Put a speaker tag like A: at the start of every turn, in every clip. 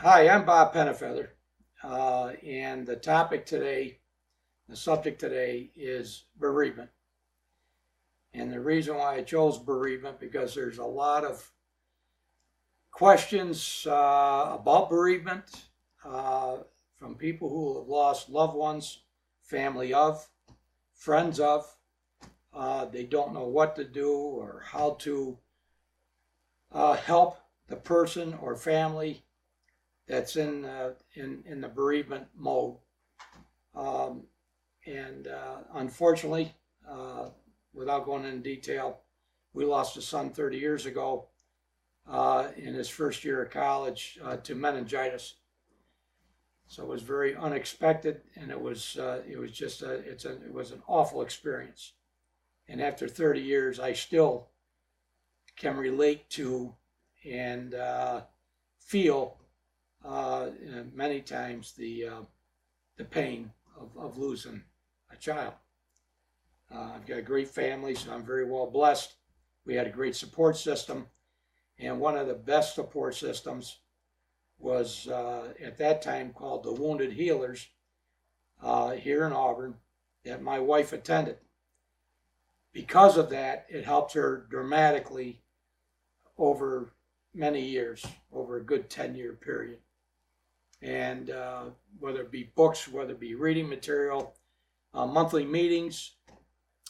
A: Hi, I'm Bob Pennefeather, and the subject today is bereavement. And the reason why I chose bereavement because there's a lot of questions about bereavement from people who have lost loved ones, family of, friends of. They don't know what to do or how to help the person or family that's in the bereavement mode. And unfortunately, without going into detail, we lost a son 30 years ago in his first year of college to meningitis. So it was very unexpected, and it was an awful experience. And after 30 years, I still can relate to and feel many times the pain of losing a child. I've got a great family, so I'm very well blessed. We had a great support system, and one of the best support systems was at that time called the Wounded Healers here in Auburn that my wife attended. Because of that, it helped her dramatically over many years, over a good 10-year period. And whether it be books, whether it be reading material, monthly meetings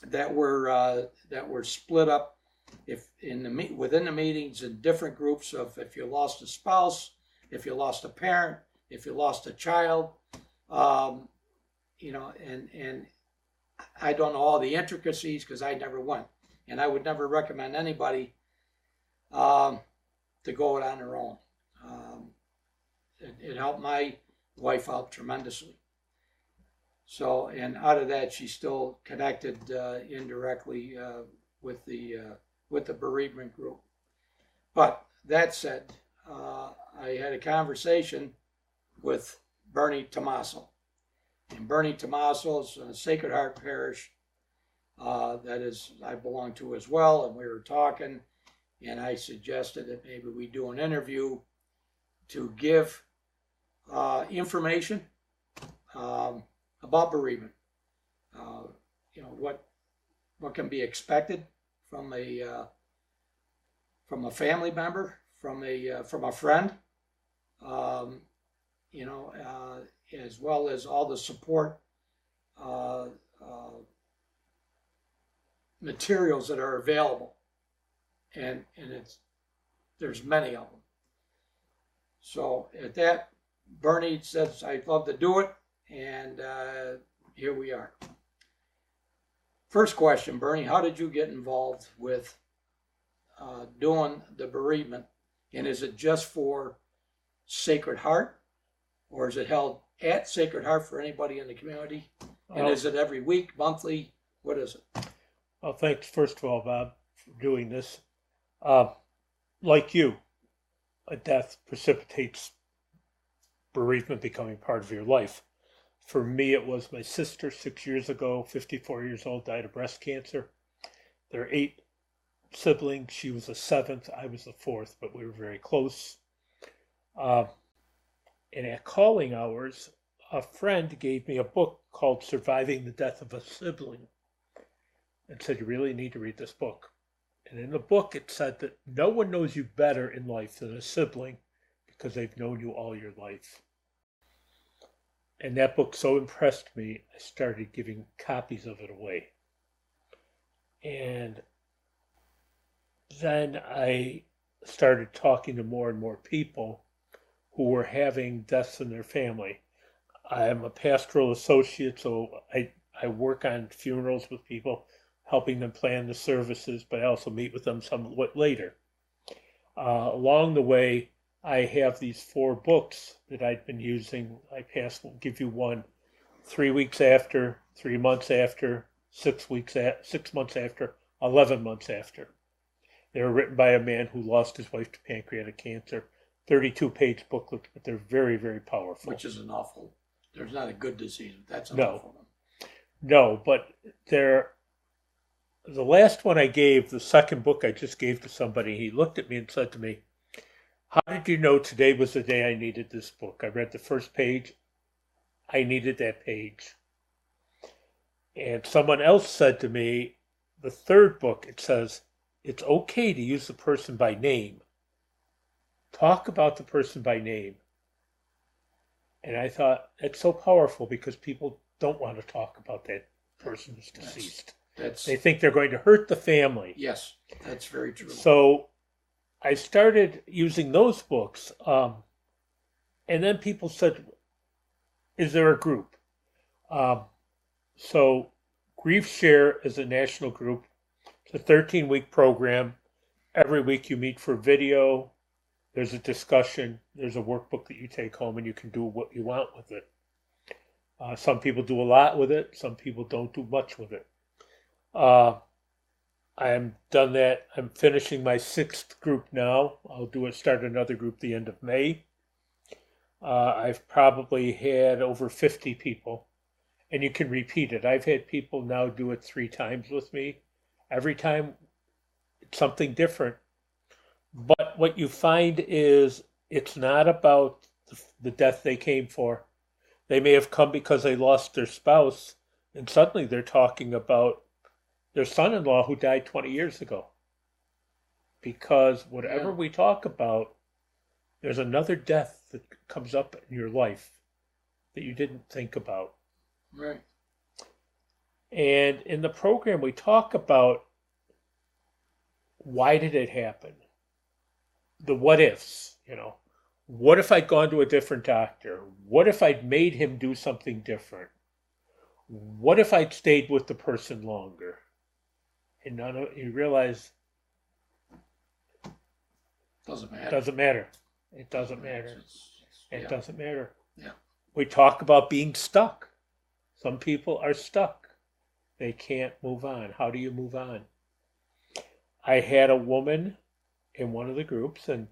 A: that were split up within the meetings in different groups of if you lost a spouse, if you lost a parent, if you lost a child, and I don't know all the intricacies because I never went, and I would never recommend anybody to go it on their own. It helped my wife out tremendously. So, and out of that, she's still connected indirectly with the bereavement group. But that said, I had a conversation with Bernie Tomasso. And Bernie Tomasso is a Sacred Heart Parish that is I belong to as well. And we were talking, and I suggested that maybe we do an interview to give information about bereavement. What can be expected from a family member, from a friend, as well as all the support materials that are available, and there's many of them. So at that, Bernie says, I'd love to do it, and here we are. First question, Bernie, how did you get involved with doing the bereavement? And is it just for Sacred Heart, or is it held at Sacred Heart for anybody in the community? And is it every week, monthly? What is it?
B: Well, thanks, first of all, Bob, for doing this. Like you, a death precipitates bereavement becoming part of your life. For me, it was my sister 6 years ago, 54 years old, died of breast cancer. There are 8 siblings. She was the 7th. I was the 4th, but we were very close. And at calling hours, a friend gave me a book called Surviving the Death of a Sibling and said, you really need to read this book. And in the book, it said that no one knows you better in life than a sibling because they've known you all your life. And that book so impressed me, I started giving copies of it away. And then I started talking to more and more people who were having deaths in their family. I'm a pastoral associate, so I work on funerals with people, helping them plan the services, but I also meet with them somewhat later. Along the way, I have these 4 books that I've been using. Will give you one 3 weeks after, 3 months after, 6 months after, 11 months after. They were written by a man who lost his wife to pancreatic cancer. 32-page booklets, but they're very, very powerful.
A: Which is an awful. There's not a good disease. That's an awful one.
B: No, but the last one I gave, the second book I just gave to somebody, he looked at me and said to me, How did you know today was the day I needed this book? I read the first page. I needed that page. And someone else said to me, the third book, it says, it's okay to use the person by name. Talk about the person by name. And I thought, it's so powerful because people don't want to talk about that person who's deceased. They think they're going to hurt the family.
A: Yes, that's very true.
B: So I started using those books. And then people said, is there a group? So Grief Share is a national group. It's a 13-week program. Every week you meet for video. There's a discussion. There's a workbook that you take home and you can do what you want with it. Some people do a lot with it. Some people don't do much with it. I'm done that. I'm finishing my 6th group now. I'll start another group the end of May. I've probably had over 50 people, and you can repeat it. I've had people now do it 3 times with me. Every time it's something different. But what you find is it's not about the death they came for. They may have come because they lost their spouse, and suddenly they're talking about their son-in-law who died 20 years ago. Because whatever we talk about, there's another death that comes up in your life that you didn't think about.
A: Right.
B: And in the program, we talk about why did it happen? The what ifs, What if I'd gone to a different doctor? What if I'd made him do something different? What if I'd stayed with the person longer? And you realize
A: doesn't matter.
B: Doesn't matter. It doesn't matter. It doesn't matter.
A: Yeah.
B: We talk about being stuck. Some people are stuck. They can't move on. How do you move on? I had a woman in one of the groups, and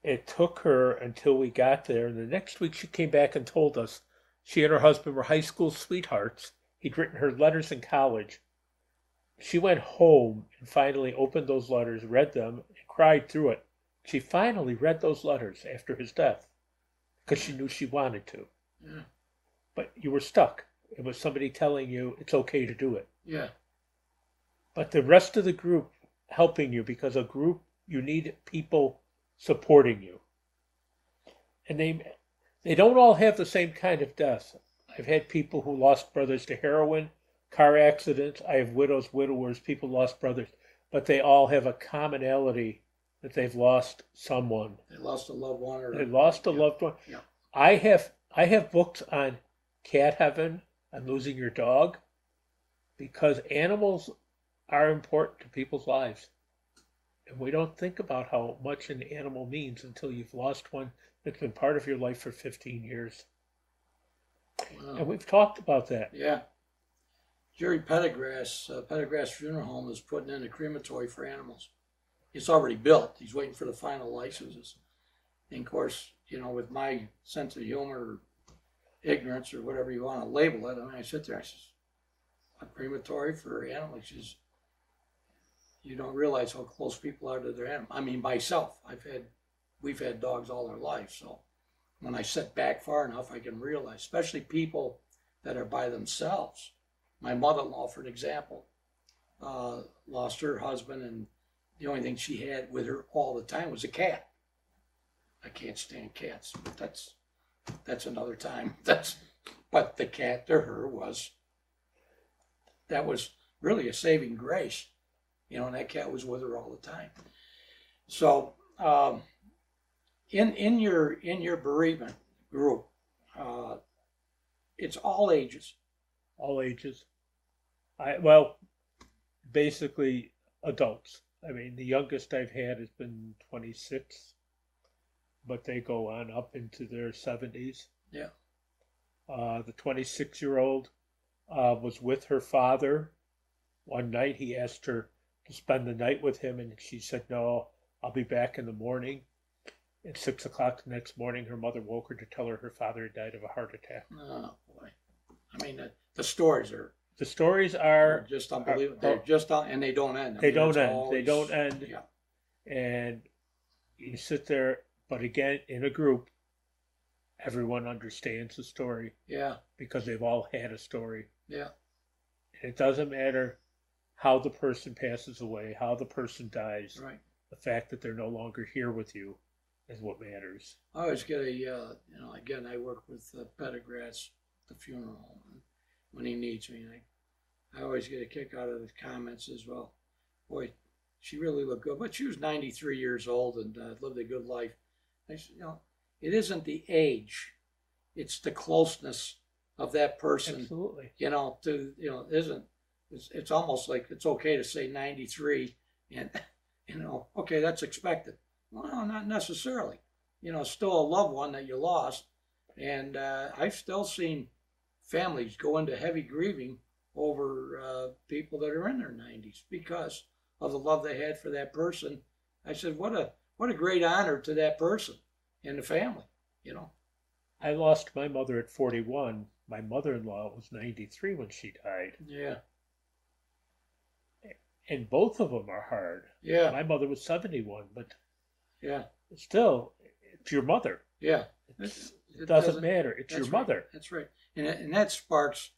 B: it took her until we got there. And the next week she came back and told us she and her husband were high school sweethearts. He'd written her letters in college. She went home and finally opened those letters, read them, and cried through it. She finally read those letters after his death because she knew she wanted to.
A: Yeah.
B: But you were stuck. It was somebody telling you it's okay to do it.
A: Yeah.
B: But the rest of the group helping you, because a group, you need people supporting you. And they don't all have the same kind of death. I've had people who lost brothers to heroin, car accidents. I have widows, widowers, people lost brothers. But they all have a commonality that they've lost someone.
A: They lost a loved one.
B: They lost a loved one.
A: Yeah.
B: I have books on cat heaven, on losing your dog, because animals are important to people's lives. And we don't think about how much an animal means until you've lost one that's been part of your life for 15 years. Wow. And we've talked about that.
A: Yeah. Jerry Pettigrass Funeral Home is putting in a crematory for animals. It's already built. He's waiting for the final licenses. And of course, with my sense of humor, or ignorance, or whatever you want to label it, I sit there, I says, a crematory for animals is, you don't realize how close people are to their animal. Myself, we've had dogs all our life, so when I sit back far enough, I can realize, especially people that are by themselves. My mother-in-law, for an example, lost her husband, and the only thing she had with her all the time was a cat. I can't stand cats, but that's another time. But the cat to her was really a saving grace. And that cat was with her all the time. So in your bereavement group, it's all ages.
B: All ages. Basically adults. The youngest I've had has been 26, but they go on up into their 70s.
A: Yeah.
B: The 26-year-old was with her father. One night he asked her to spend the night with him, and she said, no, I'll be back in the morning. At 6 o'clock the next morning, her mother woke her to tell her her father had died of a heart attack.
A: Oh, boy. The stories are...
B: The stories are
A: just unbelievable. They're just and they don't end.
B: They don't end. Yeah. And you sit there, but again, in a group, everyone understands the story
A: Yeah,
B: because they've all had a story.
A: yeah,
B: And it doesn't matter how the person passes away, how the person dies.
A: right.
B: The fact that they're no longer here with you is what matters.
A: I always get a, again, I work with Pettigrews, the funeral home, when he needs me. I always get a kick out of the comments as well. Boy, she really looked good, but she was 93 years old and lived a good life. I said, it isn't the age, it's the closeness of that person.
B: Absolutely.
A: Isn't it's almost like it's okay to say 93 and okay, that's expected. Well, not necessarily. Still a loved one that you lost, and I've still seen families go into heavy grieving over people that are in their 90s because of the love they had for that person. I said, what a great honor to that person and the family.
B: I lost my mother at 41. My mother-in-law was 93 when she died.
A: Yeah.
B: And both of them are hard.
A: Yeah.
B: My mother was 71, but
A: yeah,
B: still, it's your mother.
A: Yeah.
B: It doesn't matter. It's your mother.
A: That's right. And that sparks,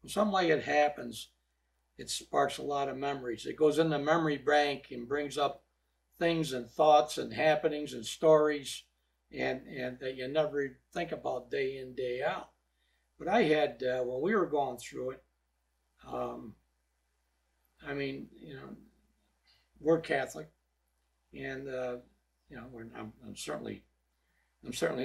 A: when something like it happens, it sparks a lot of memories. It goes in the memory bank and brings up things and thoughts and happenings and stories and that you never think about day in, day out. But I had, when we were going through it, we're Catholic, and I'm certainly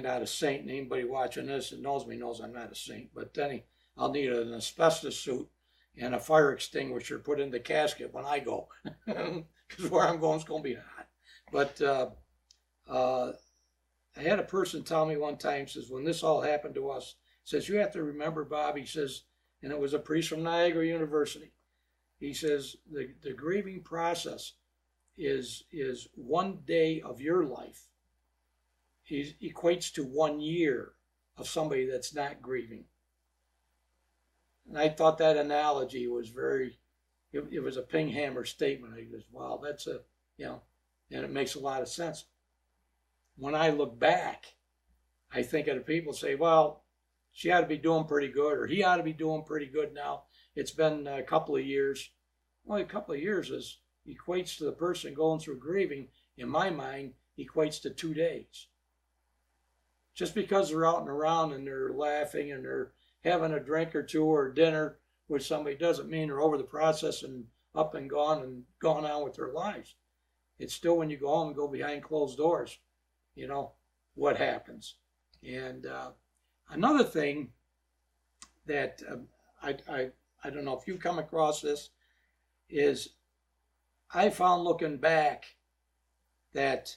A: not a saint. And anybody watching this that knows me knows I'm not a saint. But then I'll need an asbestos suit and a fire extinguisher put in the casket when I go, because where I'm going is going to be hot. But I had a person tell me one time, says, when this all happened to us, says, you have to remember, Bob, he says, and it was a priest from Niagara University. He says, the grieving process is 1 day of your life. He equates to 1 year of somebody that's not grieving. And I thought that analogy was it was a ping hammer statement. I goes, wow, that's and it makes a lot of sense. When I look back, I think of the people say, well, she ought to be doing pretty good, or he ought to be doing pretty good now. It's been a couple of years. Well, a couple of years equates to the person going through grieving, in my mind, equates to 2 days. Just because they're out and around and they're laughing and they're having a drink or two or dinner with somebody doesn't mean they're over the process and up and gone on with their lives. It's still when you go home and go behind closed doors, what happens. And another thing that I don't know if you've come across this, is I found looking back that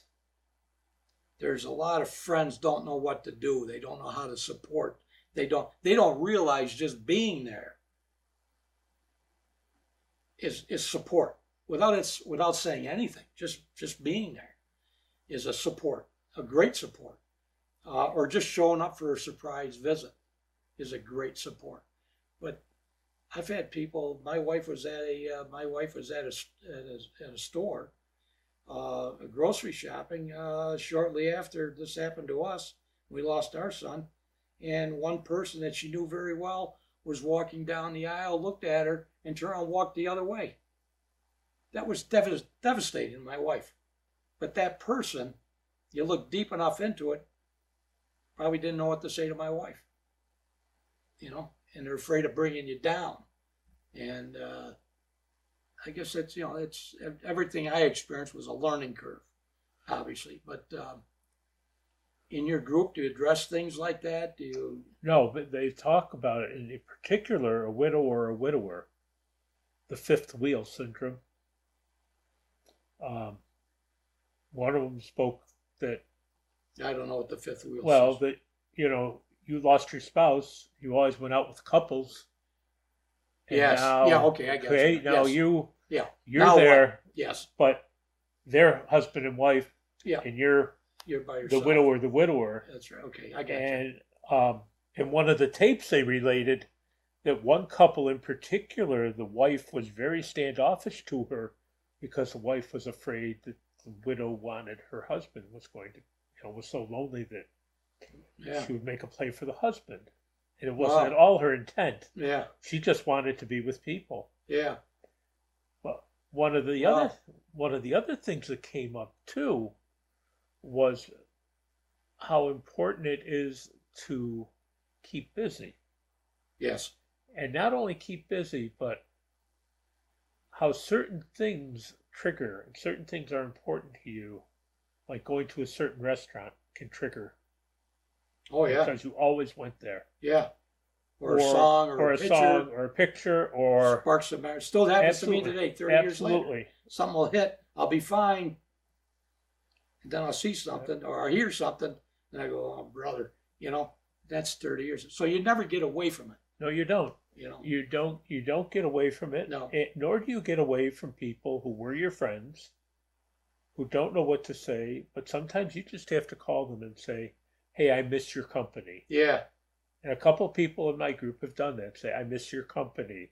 A: there's a lot of friends don't know what to do. They don't know how to support. They don't realize just being there is support. Without saying anything, just being there is a support, a great support. Or just showing up for a surprise visit is a great support. But I've had people. My wife was at a store, grocery shopping. Shortly after this happened to us, we lost our son, and one person that she knew very well was walking down the aisle, looked at her, and turned and walked the other way. That was devastating to my wife. But that person, you look deep enough into it, probably didn't know what to say to my wife. And they're afraid of bringing you down. And I guess that's, it's everything I experienced was a learning curve, obviously. But in your group, do you address things like that? Do you?
B: No, but they talk about it, in particular, a widow or a widower, the fifth wheel syndrome. One of them spoke that.
A: I don't know what the fifth wheel.
B: Well,
A: says.
B: that you lost your spouse. You always went out with couples.
A: Yes.
B: Now,
A: yeah. Okay. I guess.
B: Okay. Now
A: yes.
B: you're
A: now
B: there.
A: What? Yes.
B: But they're husband and wife.
A: Yeah.
B: And you're
A: by yourself.
B: the widower. The widower.
A: That's right. Okay. I got
B: you. And in one of the tapes they related that one couple in particular, the wife was very standoffish to her because the wife was afraid that the widow wanted her husband was going to, was so lonely that
A: Yeah.
B: she would make a play for the husband. And it wasn't
A: Wow.
B: at all her intent.
A: Yeah.
B: She just wanted to be with people.
A: Yeah.
B: But one of the other things that came up too was how important it is to keep busy.
A: Yes.
B: And not only keep busy, but how certain things trigger and certain things are important to you, like going to a certain restaurant can trigger.
A: Oh yeah.
B: Because you always went there.
A: Yeah. Or a song or a picture.
B: Song or a picture or
A: sparks of memory. Still happens to me today, 30 years later.
B: Absolutely.
A: Something will hit, I'll be fine. And then I'll see something or I hear something and I go, oh brother, that's 30 years. So you never get away from it.
B: No, you don't. You don't get away from it.
A: No.
B: Nor do you get away from people who were your friends, who don't know what to say, but sometimes you just have to call them and say, hey, I miss your company.
A: Yeah.
B: And a couple of people in my group have done that, say, I miss your company.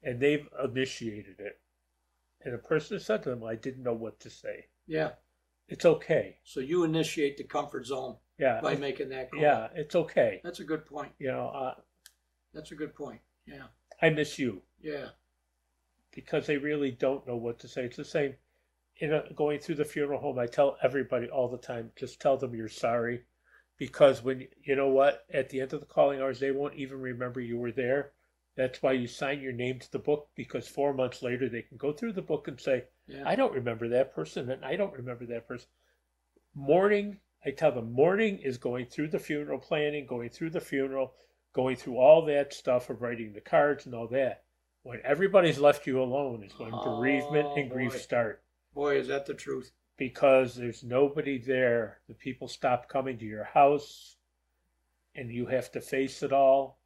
B: And they've initiated it. And a person has said to them, I didn't know what to say.
A: Yeah.
B: It's okay.
A: So you initiate the comfort zone by making that call.
B: Yeah, it's okay.
A: That's a good point. That's a good point. Yeah.
B: I miss you.
A: Yeah.
B: Because they really don't know what to say. It's the same. Going through the funeral home, I tell everybody all the time, just tell them you're sorry. Because when, at the end of the calling hours, they won't even remember you were there. That's why you sign your name to the book, because 4 months later, they can go through the book and say, I don't remember that person, and I don't remember that person. Mourning, I tell them, mourning is going through the funeral planning, going through the funeral, going through all that stuff of writing the cards and all that. When everybody's left you alone is when bereavement and grief start.
A: Boy, is that the truth.
B: Because there's nobody there. The people stop coming to your house and you have to face it all.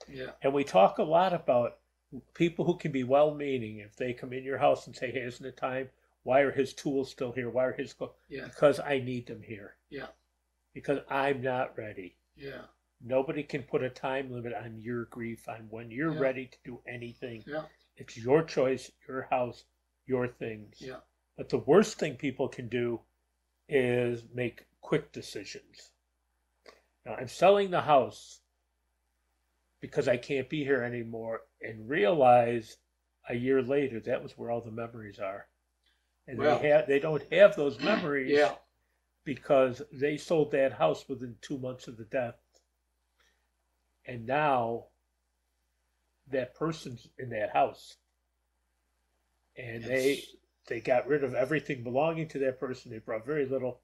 A: Yeah.
B: And we talk a lot about people who can be well-meaning. If they come in your house and say, hey, isn't it time? Why are his tools still here? Why are his clothes?
A: Yeah.
B: Because I need them here.
A: Yeah.
B: Because I'm not ready.
A: Yeah.
B: Nobody can put a time limit on your grief, on when you're ready to do anything.
A: Yeah.
B: It's your choice, your house, your things.
A: Yeah.
B: But the worst thing people can do is make quick decisions. Now, I'm selling the house because I can't be here anymore, and realize a year later that was where all the memories are. And they don't have those memories because they sold that house within 2 months of the death. And now that person's in that house. And they got rid of everything belonging to that person. They brought very little.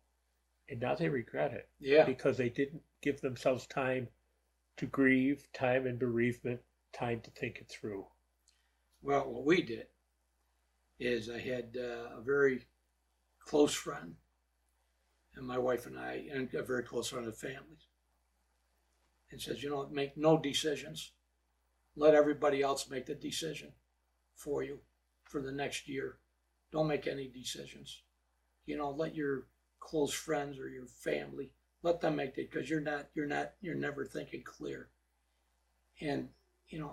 B: And now they regret it.
A: Yeah.
B: Because they didn't give themselves time to grieve, time in bereavement, time to think it through.
A: Well, what we did is I had a very close friend, and my wife and I, and a very close friend of the family, and says, make no decisions. Let everybody else make the decision for you for the next year. Don't make any decisions. Let your close friends or your family, let them make it, because you're never thinking clear. And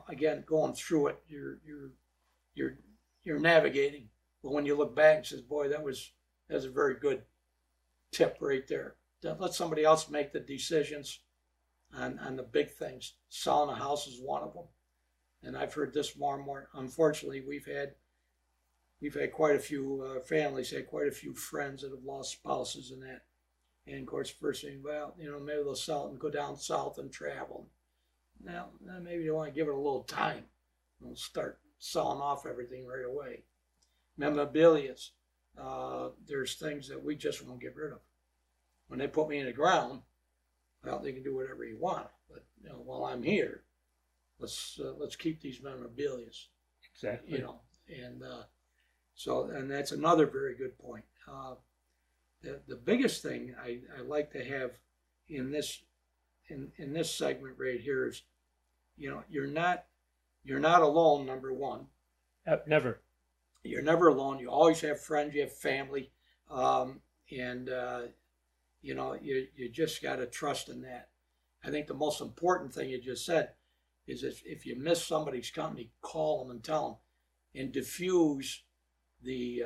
A: again, going through it, you're navigating. But when you look back and says, boy, that's a very good tip right there. Let somebody else make the decisions on the big things. Selling a house is one of them. And I've heard this more and more. Unfortunately, we've had quite a few families, had quite a few friends that have lost spouses and that. And of course, first thing, maybe they'll sell it and go down south and travel. Now, maybe they want to give it a little time. They'll start selling off everything right away. Memorabilias, there's things that we just won't get rid of. When they put me in the ground, well, they can do whatever you want. But while I'm here, let's keep these memorabilias.
B: Exactly.
A: And and that's another very good point. The biggest thing I like to have in this segment right here is, you're not alone. Number one,
B: never.
A: You're never alone. You always have friends. You have family, you just got to trust in that. I think the most important thing you just said is if you miss somebody's company, call them and tell them, and diffuse the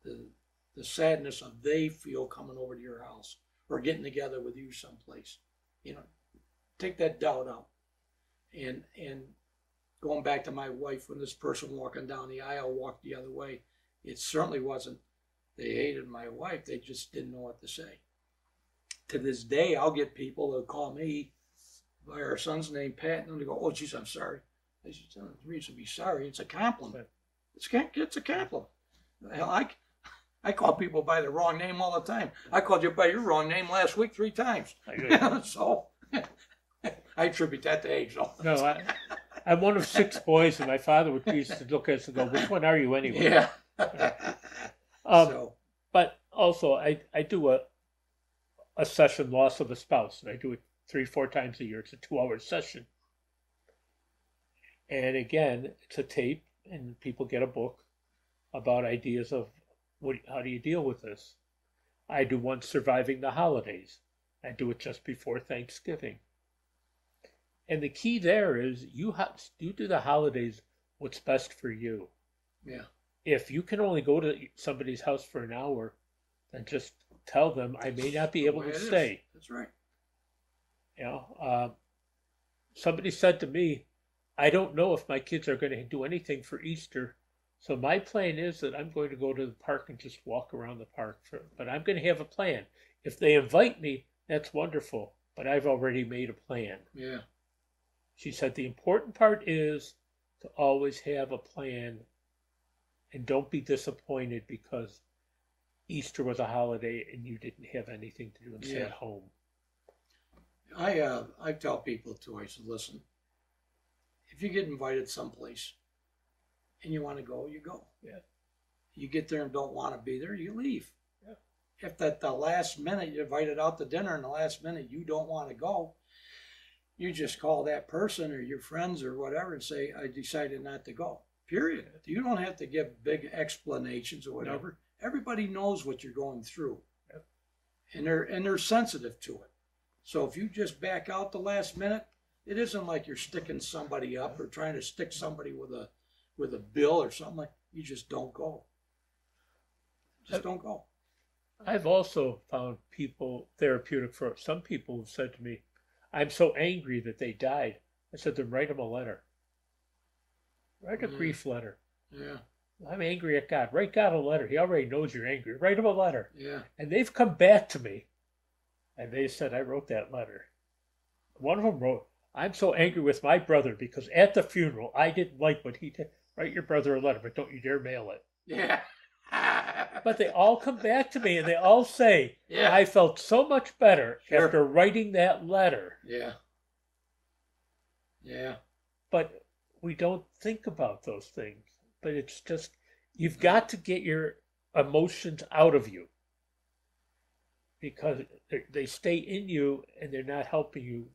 A: the, the sadness of they feel coming over to your house or getting together with you someplace. You know, take that doubt out. And going back to my wife, when this person walking down the aisle walked the other way, it certainly wasn't they hated my wife. They just didn't know what to say. To this day, I'll get people that call me by our son's name, Pat, and they go, "Oh, geez, I'm sorry." I said, "No reason to be sorry. It's a compliment. It's a compliment." Hell, I call people by the wrong name all the time. I called you by your wrong name last week 3 times. So I attribute that to age, though.
B: No, I'm one of 6 boys, and my father would used to look at us and go, "Which one are you anyway?"
A: Yeah.
B: But also, I do a session loss of a spouse, and I do it 3-4 times a year. It's a 2-hour session. And again, it's a tape, and people get a book about ideas of how do you deal with this. I do one surviving the holidays. I do it just before Thanksgiving. And the key there is you do the holidays what's best for you.
A: Yeah.
B: If you can only go to somebody's house for an hour, then just tell them I may not be able to stay.
A: That's right.
B: You know, somebody said to me, "I don't know if my kids are going to do anything for Easter, so my plan is that I'm going to go to the park and just walk around the park. But I'm going to have a plan. If they invite me, that's wonderful, but I've already made a plan."
A: Yeah.
B: She said the important part is to always have a plan and don't be disappointed because Easter was a holiday and you didn't have anything to do and stay at home.
A: I tell people too, I said, listen, if you get invited someplace and you want to go, you go.
B: Yeah.
A: You get there and don't want to be there, you leave.
B: Yeah.
A: If at the last minute you're invited out to dinner and the last minute you don't want to go, you just call that person or your friends or whatever and say, "I decided not to go." Period. You don't have to give big explanations or whatever. No. Everybody knows what you're going through. Yep. And they're sensitive to it. So if you just back out the last minute, it isn't like you're sticking somebody up or trying to stick somebody with a bill or something like. You just don't go. Don't go.
B: I've also found people therapeutic for some people who said to me, "I'm so angry that they died." I said to them, "Write them a letter. Write a grief letter."
A: Yeah.
B: "I'm angry at God." "Write God a letter. He already knows you're angry. Write him a letter."
A: Yeah.
B: And they've come back to me and they said, "I wrote that letter." One of them wrote, "I'm so angry with my brother because at the funeral, I didn't like what he did." "Write your brother a letter, but don't you dare mail it."
A: Yeah.
B: But they all come back to me and they all say, "I felt so much better after writing that letter."
A: Yeah. Yeah.
B: But we don't think about those things. But it's just, you've got to get your emotions out of you because they stay in you and they're not helping you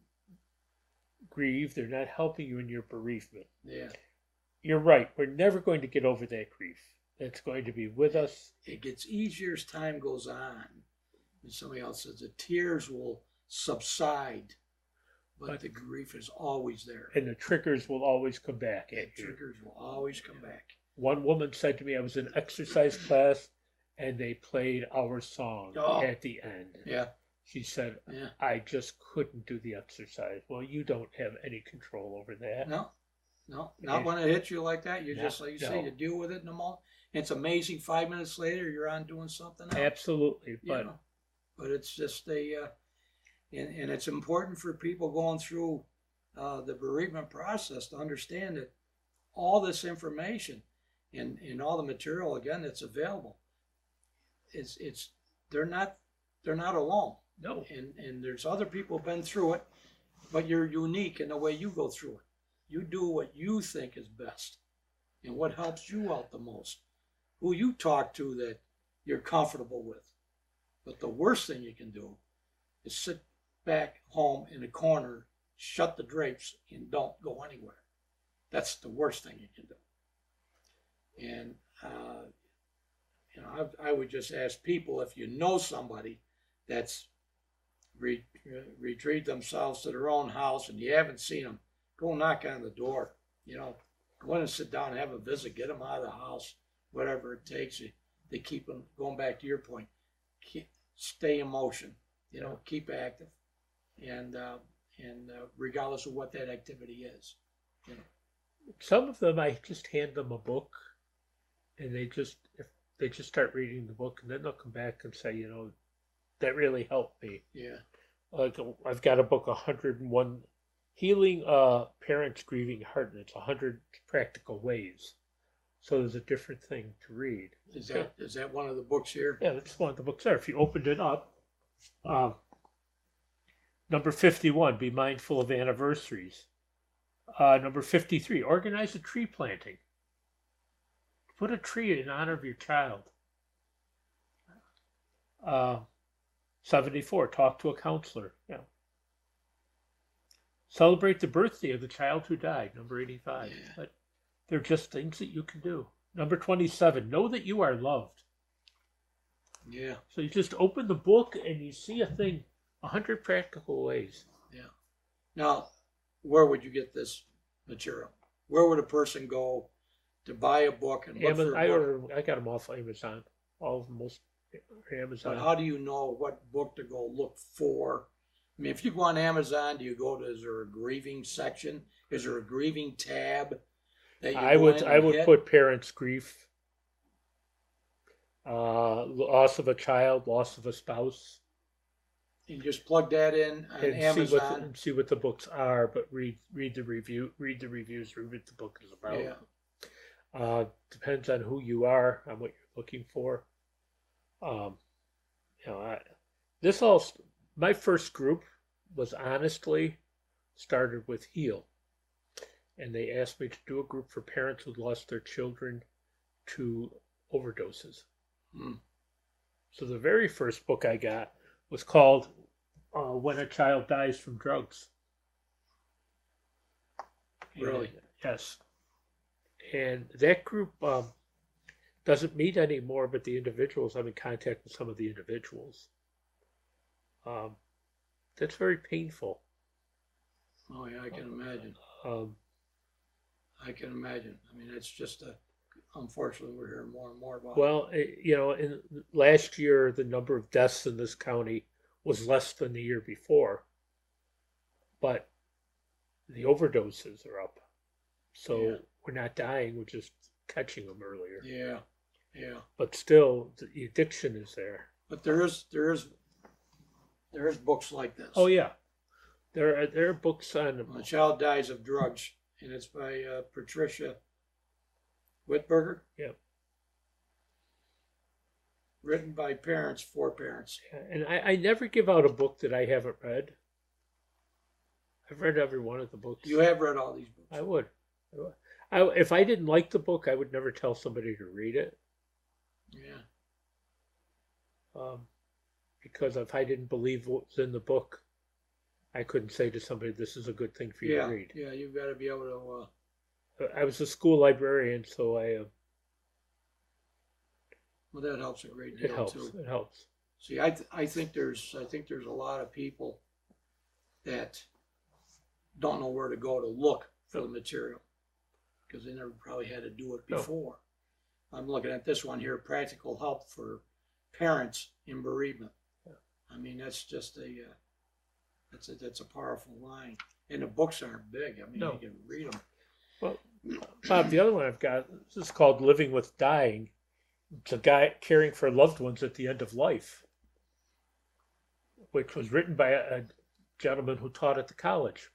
B: grieve. They're not helping you in your bereavement.
A: Yeah.
B: You're right. We're never going to get over that grief. It's going to be with us.
A: It gets easier as time goes on. And somebody else says the tears will subside, but the grief is always there.
B: And the triggers will always come back at you.
A: Triggers will always come back.
B: One woman said to me, I was in exercise class and they played our song at the end.
A: Yeah.
B: She said, I just couldn't do the exercise. Well, you don't have any control over that.
A: No, not when it hits you like that. You just, like you say, you deal with it in a moment. It's amazing. 5 minutes later, you're on doing something else.
B: Absolutely.
A: But it's just and it's important for people going through the bereavement process to understand that all this information and all the material, again, that's available, they're not alone.
B: No.
A: And there's other people who've been through it, but you're unique in the way you go through it. You do what you think is best and what helps you out the most. Who you talk to that you're comfortable with. But the worst thing you can do is sit back home in a corner, shut the drapes, and don't go anywhere. That's the worst thing you can do. And I would just ask people, if you know somebody that's retrieved themselves to their own house and you haven't seen them, go knock on the door. Go in and sit down and have a visit, get them out of the house, whatever it takes. they keep them, going back to your point, stay in motion, keep active, and regardless of what that activity is.
B: Some of them, I just hand them a book, and if they just start reading the book, and then they'll come back and say, that really helped me.
A: Yeah.
B: Like I've got a book, 101 Healing Parents Grieving Heart, and it's 100 practical ways. So there's a different thing to read.
A: Is that one of the books here?
B: Yeah, that's one of the books there. If you opened it up, number 51, be mindful of anniversaries. Number 53, organize a tree planting. Put a tree in honor of your child. 74, talk to a counselor. Yeah. Celebrate the birthday of the child who died. Number 85.
A: Yeah.
B: But they're just things that you can do. Number 27, know that you are loved.
A: Yeah.
B: So you just open the book and you see a thing, 100 practical ways.
A: Yeah. Now, where would you get this material? Where would a person go to buy a book and look for a book?
B: I got them off Amazon. All of them, most Amazon.
A: But how do you know what book to go look for? I mean, if you go on Amazon, is there a grieving section? Is there a grieving tab that you
B: I would put parents' grief, loss of a child, loss of a spouse.
A: And just plug that in on Amazon
B: and see what the books are, but read the reviews, read what the book is about.
A: Yeah.
B: Depends on who you are, on what you're looking for. My first group was honestly started with HEAL, and they asked me to do a group for parents who lost their children to overdoses. So the very first book I got was called When a Child Dies from Drugs.
A: Really?
B: Yes. And that group doesn't meet anymore, but the individuals, I'm in contact with some of the individuals. That's very painful.
A: Oh, yeah, I can imagine. I can imagine. I mean, it's just unfortunately, we're hearing more and more about it.
B: Well, in last year, the number of deaths in this county was less than the year before, but the overdoses are up. So we're not dying, we're just catching them earlier.
A: Yeah, yeah.
B: But still, the addiction is there.
A: But there is books like this.
B: Oh yeah, there are books on
A: A Child Dies of Drugs, and it's by Patricia Whitberger.
B: Yeah.
A: Written by parents for parents.
B: And I never give out a book that I haven't read. I've read every one of the books.
A: You have read all these books.
B: I would. If I didn't like the book, I would never tell somebody to read it.
A: Yeah.
B: Because if I didn't believe what was in the book, I couldn't say to somebody, this is a good thing for you to read.
A: Yeah, you've got to be able
B: to... I was a school librarian, so
A: well, that helps a great deal too.
B: It helps.
A: See, I think there's a lot of people that don't know where to go to look for the material because they never probably had to do it before. I'm looking at this one here, practical help for parents in bereavement. I mean, that's just that's a powerful line. And the books aren't big. I mean, you can read them.
B: Well, Bob, the other one I've got, this is called Living with Dying. It's a guy caring for loved ones at the end of life, which was written by a gentleman who taught at the college.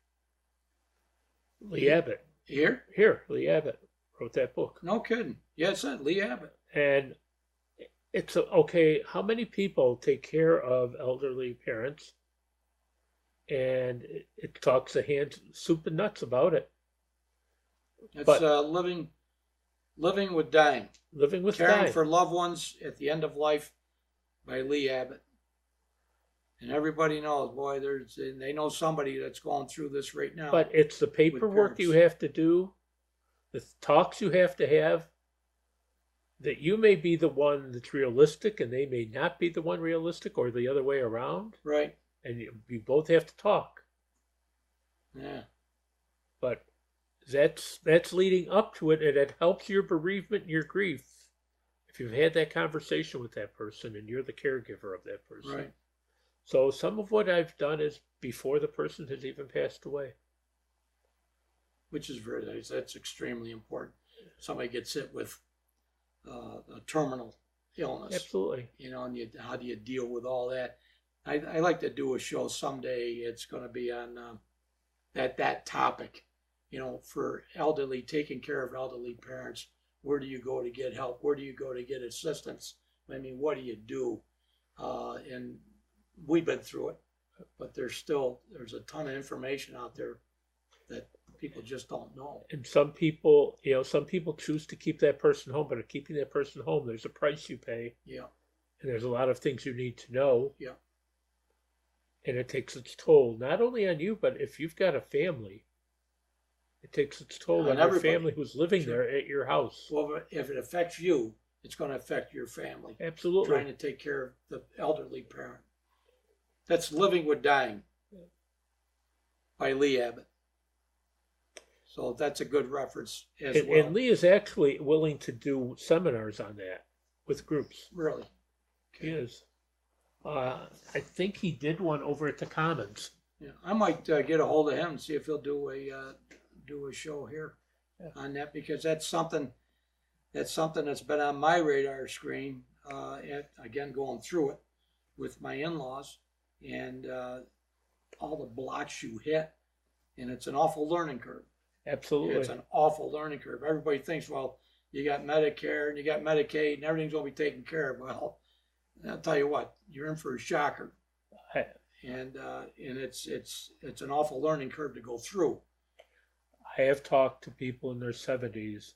B: Lee Abbott.
A: Here,
B: Lee Abbott wrote that book.
A: No kidding. Yeah, it said Lee Abbott.
B: And it's okay, how many people take care of elderly parents? And it talks a hand soup and nuts about it.
A: It's living with dying.
B: Living with
A: Caring
B: dying.
A: for loved ones at the end of life by Lee Abbott. And everybody knows, boy, they know somebody that's going through this right now.
B: But it's the paperwork you have to do, the talks you have to have, that you may be the one that's realistic and they may not be the one realistic, or the other way around.
A: Right.
B: And you both have to talk.
A: Yeah. But
B: that's leading up to it, and it helps your bereavement and your grief if you've had that conversation with that person and you're the caregiver of that person.
A: Right.
B: So some of what I've done is before the person has even passed away.
A: Which is very nice. That's extremely important. Somebody gets hit with a terminal illness.
B: Absolutely.
A: You know, and how do you deal with all that? I like to do a show someday. It's going to be on that topic. You know, for elderly, taking care of elderly parents. Where do you go to get help? Where do you go to get assistance? I mean, what do you do? And we've been through it, but there's a ton of information out there that people just don't know.
B: And some people choose to keep that person home, but in keeping that person home, there's a price you pay.
A: Yeah.
B: And there's a lot of things you need to know.
A: Yeah.
B: And it takes its toll, not only on you, but if you've got a family, it takes its toll on your family who's living there at your house.
A: Well, if it affects you, it's going to affect your family.
B: Absolutely.
A: Trying to take care of the elderly parent. That's Living with Dying by Lee Abbott. So that's a good reference as well.
B: And Lee is actually willing to do seminars on that with groups.
A: Really?
B: Okay. He is. I think he did one over at the Commons.
A: Yeah, I might get a hold of him and see if he'll do a show here on that, because that's something that's been on my radar screen. Again, going through it with my in-laws and all the blocks you hit, and it's an awful learning curve.
B: Absolutely.
A: It's an awful learning curve. Everybody thinks, well, you got Medicare and you got Medicaid and everything's going to be taken care of. Well, I'll tell you what, you're in for a shocker. And it's an awful learning curve to go through.
B: I have talked to people in their 70s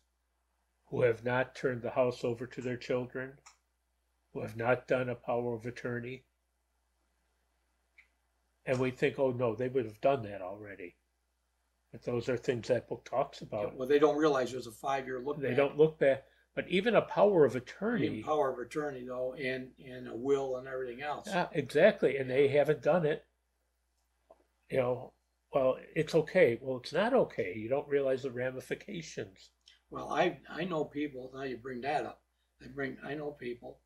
B: who have not turned the house over to their children, who have not done a power of attorney. And we think, oh no, they would have done that already. But those are things that book talks about.
A: Well, they don't realize there's a 5-year look back.
B: They don't look back. But even a power of attorney.
A: Even power of attorney, though, and a will and everything else.
B: Yeah, exactly. And they haven't done it. You know, well, it's okay. Well, it's not okay. You don't realize the ramifications.
A: Well, I know people, now you bring that up. I know people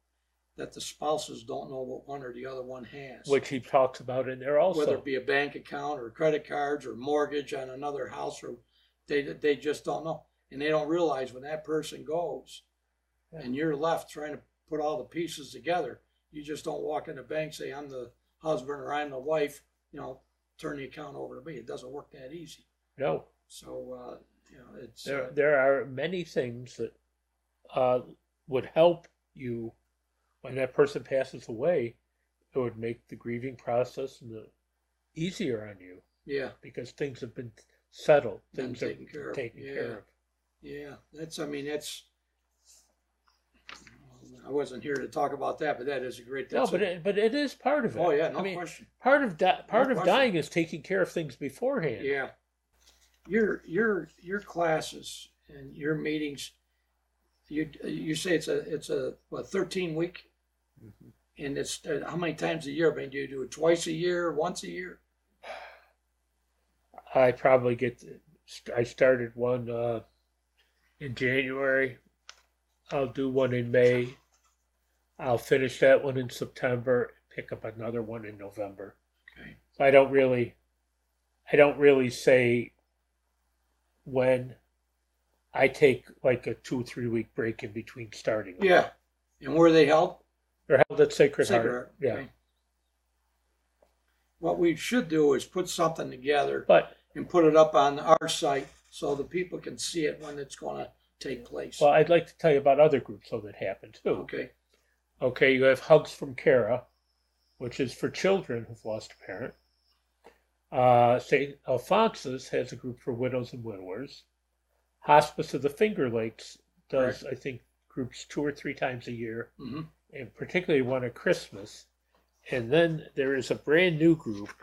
A: that the spouses don't know what one or the other one has.
B: Which he talks about in there also.
A: Whether it be a bank account or credit cards or mortgage on another house, or they just don't know. And they don't realize when that person goes and you're left trying to put all the pieces together, you just don't walk in the bank and say, I'm the husband or I'm the wife, turn the account over to me. It doesn't work that easy.
B: No.
A: So, it's...
B: There are many things that would help you when that person passes away. It would make the grieving process easier on you.
A: Yeah.
B: Because things have been settled.
A: Things
B: are
A: taken care of.
B: Care of.
A: Yeah, that's, I wasn't here to talk about that, but that is a great...
B: No, but it is part of it.
A: Oh, yeah, no question.
B: Part of dying is taking care of things beforehand.
A: Yeah. Your classes and your meetings, you say it's a 13-week? Mm-hmm. And it's how many times a year? I mean, do you do it twice a year, once a year?
B: I started one in January. I'll do one in May. I'll finish that one in September. Pick up another one in November.
A: Okay.
B: So I don't really say when. I take like a 2 or 3 week break in between starting.
A: Yeah. And where are they held?
B: They're held at Sacred Heart. Yeah.
A: Okay. What we should do is put something together and put it up on our site so the people can see it when it's going to take place.
B: Well, I'd like to tell you about other groups so that happen too.
A: Okay.
B: Okay, you have Hugs from Cara, which is for children who've lost a parent. St. Alphonsus has a group for widows and widowers. Hospice of the Finger Lakes does, I think, groups 2 or 3 times a year,
A: mm-hmm.
B: and particularly one at Christmas. And then there is a brand new group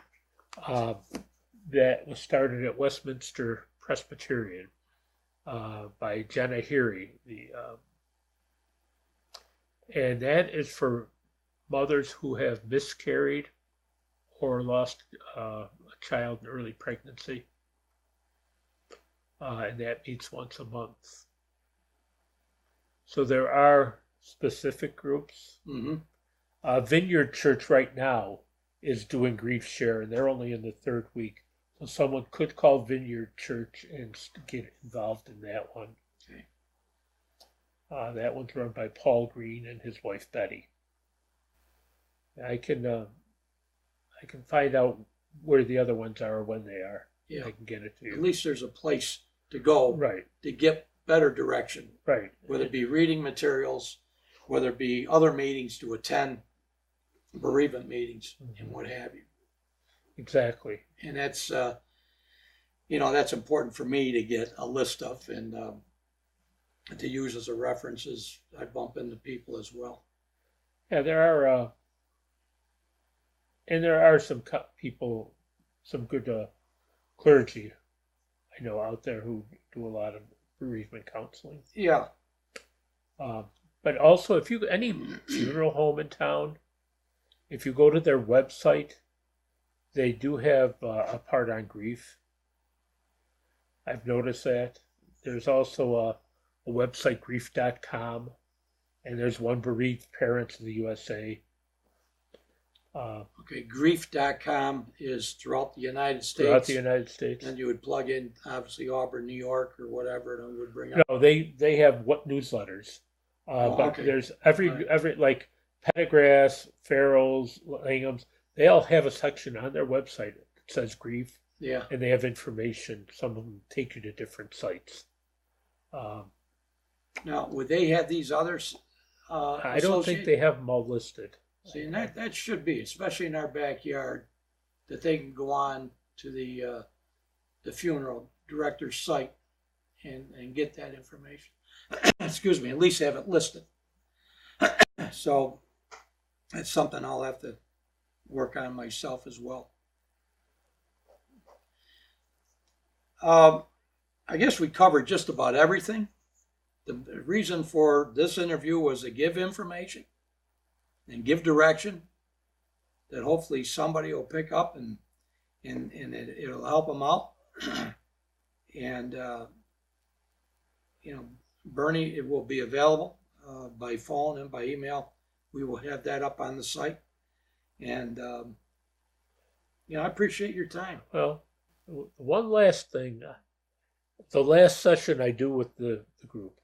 B: that was started at Westminster Presbyterian by Jenna Heary, and that is for mothers who have miscarried or lost a child in early pregnancy. And that meets once a month. So there are specific groups.
A: Mm-hmm.
B: Vineyard Church right now is doing grief share, and they're only in the third week. So someone could call Vineyard Church and get involved in that one.
A: Okay.
B: That one's run by Paul Green and his wife Betty. I can find out where the other ones are or when they are.
A: Yeah.
B: I can get it to you.
A: At least there's a place to go
B: Right.
A: to get better direction.
B: Right.
A: Whether it be reading materials, whether it be other meetings to attend, bereavement meetings, and what have you.
B: Exactly.
A: And that's, that's important for me to get a list of and to use as a reference as I bump into people as well.
B: Yeah, there are some people, some good clergy I know out there who do a lot of bereavement counseling.
A: Yeah.
B: But also, if you any funeral home in town, if you go to their website, they do have a part on grief. I've noticed that. There's also a website, grief.com, and there's one bereaved parents in the USA.
A: Okay, grief.com is throughout the United States.
B: Throughout the United States.
A: And you would plug in, obviously, Auburn, New York, or whatever, and it would bring up.
B: No, they have what newsletters. But
A: okay.
B: There's every like Pendergrass, Farrell's, Langhams, they all have a section on their website that says grief.
A: Yeah.
B: And they have information. Some of them take you to different sites.
A: Now, would they have these others?
B: I don't think they have them all listed.
A: See, and that should be, especially in our backyard, that they can go on to the funeral director's site and get that information. Excuse me, at least have it listed. So that's something I'll have to work on myself as well. I guess we covered just about everything. The reason for this interview was to give information and give direction that hopefully somebody will pick up and it'll help them out. And, Bernie, it will be available by phone and by email. We will have that up on the site. And, I appreciate your time.
B: Well, one last thing. The last session I do with the group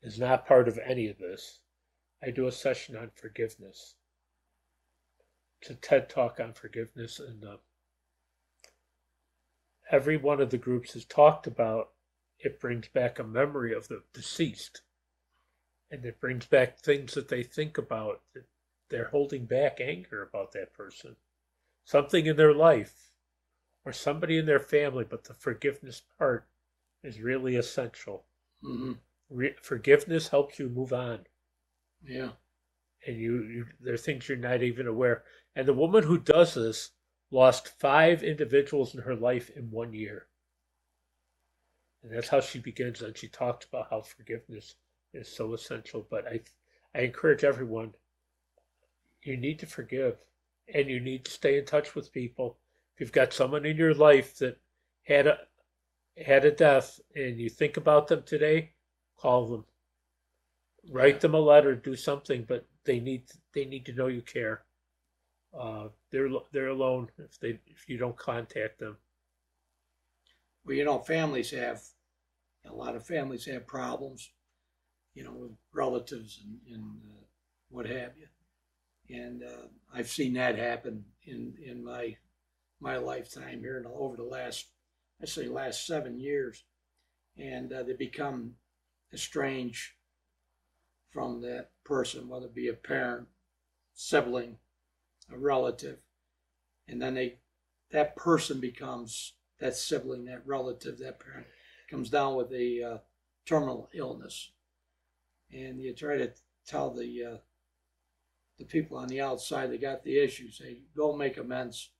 B: is not part of any of this. I do a session on forgiveness. It's a TED Talk on forgiveness, and every one of the groups has talked about it brings back a memory of the deceased, and it brings back things that they think about, that they're holding back anger about that person, something in their life, or somebody in their family, but the forgiveness part is really essential.
A: Mm-hmm.
B: Forgiveness helps you move on.
A: Yeah.
B: And you there are things you're not even aware. And the woman who does this lost 5 individuals in her life in 1 year. And that's how she begins. And she talks about how forgiveness is so essential. But I encourage everyone, you need to forgive. And you need to stay in touch with people. If you've got someone in your life that had a death and you think about them today, call them. Write them a letter, do something, but they need to know you care. They're alone if you don't contact them.
A: Well, a lot of families have problems, with relatives and what have you. And I've seen that happen in my lifetime here and over the last 7 years. And they become estranged from that person, whether it be a parent, sibling, a relative. And then that person becomes, that sibling, that relative, that parent, comes down with a terminal illness. And you try to tell the people on the outside that got the issue, say, go make amends,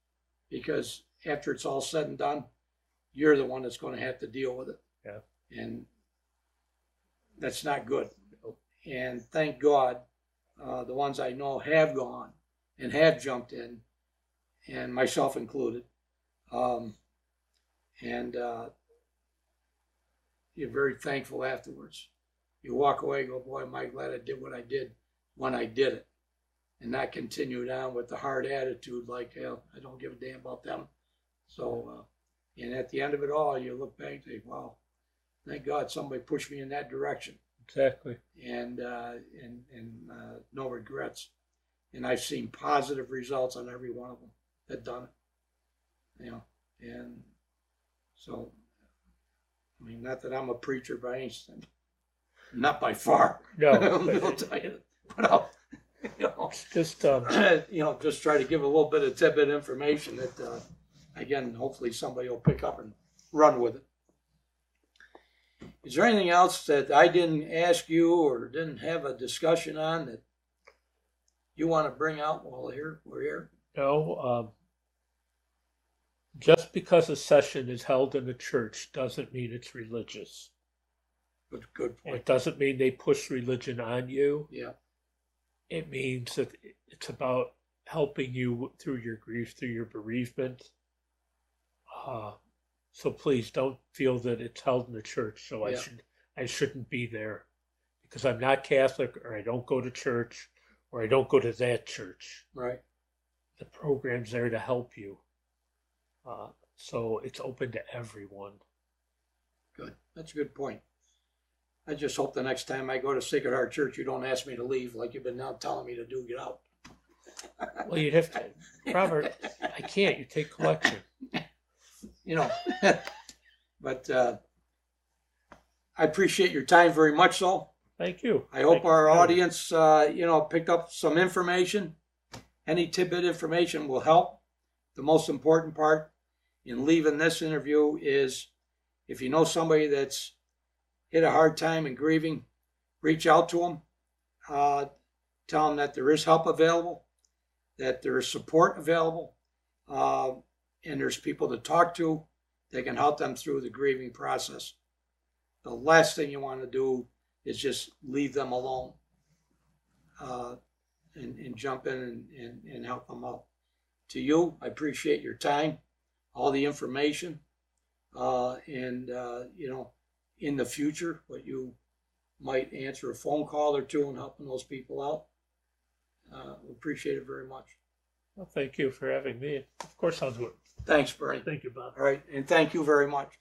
A: because after it's all said and done, you're the one that's going to have to deal with it.
B: Yeah.
A: And that's not good. And thank God, the ones I know have gone and have jumped in, and myself included. And you're very thankful afterwards. you walk away and go, boy, am I glad I did what I did when I did it. And not continue down with the hard attitude like, hell, I don't give a damn about them. So, and at the end of it all, you look back and think, wow, thank God somebody pushed me in that direction.
B: Exactly.
A: And no regrets. And I've seen positive results on every one of them that done it. You know, and so, I mean, not that I'm a preacher by any sense, not by far.
B: No,
A: I'll tell you, but I'll, you know,
B: just
A: you know, just try to give a little bit of tidbit information that, again, hopefully somebody will pick up and run with it. Is there anything else that I didn't ask you or didn't have a discussion on that you want to bring out while we're here?
B: no. Just because a session is held in a church doesn't mean it's religious.
A: Good point.
B: It doesn't mean they push religion on you.
A: Yeah.
B: It means that it's about helping you through your grief, through your bereavement. So please don't feel that it's held in the church, so
A: Yeah.
B: I shouldn't be there because I'm not Catholic, or I don't go to church, or I don't go to that church.
A: Right.
B: The program's there to help you. So it's open to everyone.
A: Good. That's a good point. I just hope the next time I go to Sacred Heart Church, you don't ask me to leave like you've been now telling me to do. Get out.
B: Well, you'd have to, Robert, I can't. You take collection.
A: You know, but I appreciate your time very much, so.
B: Thank you.
A: I hope
B: Thank you
A: our
B: for having me.
A: audience, you know, picked up some information. Any tidbit information will help. The most important part in leaving this interview is if you know somebody that's hit a hard time in grieving, reach out to them. Tell them that there is help available, that there is support available, and there's people to talk to that can help them through the grieving process. The last thing you want to do is just leave them alone and jump in and help them out. To you, I appreciate your time, all the information, and you know, in the future, what you might answer a phone call or two and helping those people out. We appreciate it very much.
B: Well, thank you for having me. Of course, I'll do it.
A: Thanks, Bernie.
B: Thank you, Bob.
A: All right, and thank you very much.